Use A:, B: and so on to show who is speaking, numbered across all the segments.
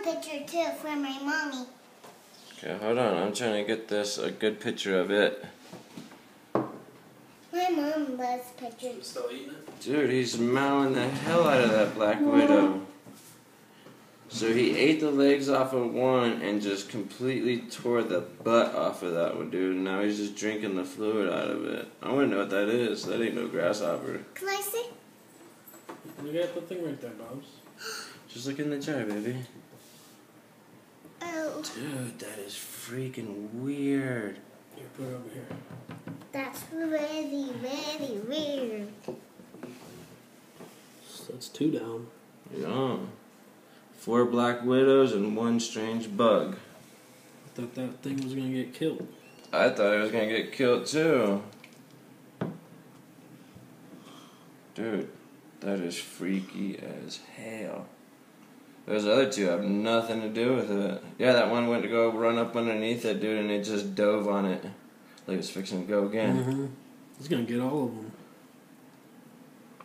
A: picture too for my mommy.
B: Okay, hold on. I'm trying to get a good picture of it.
A: My mom loves pictures.
C: Still eating it?
B: Dude, he's mowing the hell out of that black widow. So he ate the legs off of one and just completely tore the butt off of that one, dude. And now he's just drinking the fluid out of it. I want to know what that is. That ain't no grasshopper.
A: Can I see?
C: You got the thing right there, Bobs.
B: Just look in the jar, baby.
A: Oh.
B: Dude, that is freaking weird.
C: Here, put it over here.
A: That's really, really weird.
C: So that's 2 down.
B: Yeah. 4 black widows and 1 strange bug.
C: I thought that thing was gonna get killed.
B: I thought it was gonna get killed too. Dude, that is freaky as hell. Those other 2 have nothing to do with it. Yeah, that one went to go run up underneath it, dude, and it just dove on it. Like it's fixing to go again.
C: Mm-hmm. He's gonna get all of them.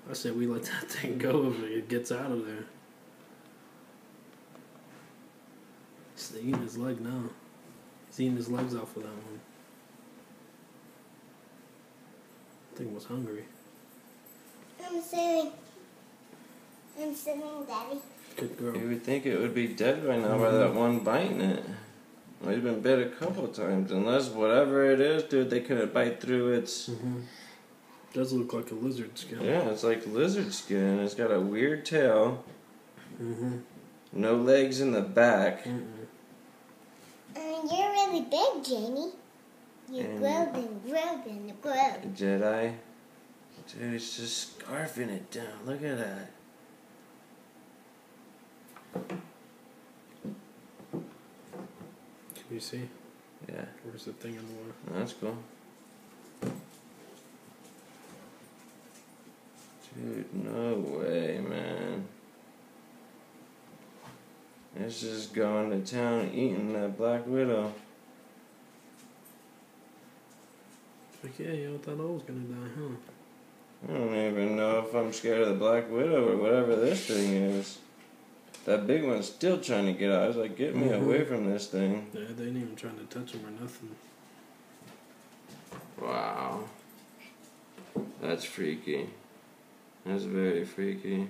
C: I said we let that thing go if it gets out of there. He's eating his leg now. He's eating his legs off of that one. That thing was hungry.
A: I'm sitting, Daddy.
C: Good girl.
B: You would think it would be dead by now by that one biting it. Well, he's been bit a couple times. Unless whatever it is, dude, they couldn't bite through its...
C: Mm-hmm. Does look like a lizard skin.
B: Yeah, it's like lizard skin. It's got a weird tail.
A: Mm-hmm.
B: No legs in the back.
C: Mm-mm.
A: You're really big, Jamie. You growed and growed.
B: Jedi. Dude, it's just scarfing it down. Look at that.
C: Can you see?
B: Yeah.
C: Where's the thing in the water?
B: That's cool. Dude, no way, man. It's just going to town eating that black widow.
C: Like, yeah, you thought I was gonna die, huh?
B: I don't even know if I'm scared of the black widow or whatever this thing is. That big one's still trying to get out. I was like, get me away from this thing.
C: Yeah, they ain't even trying to touch him or nothing.
B: Wow. That's freaky. That's very freaky.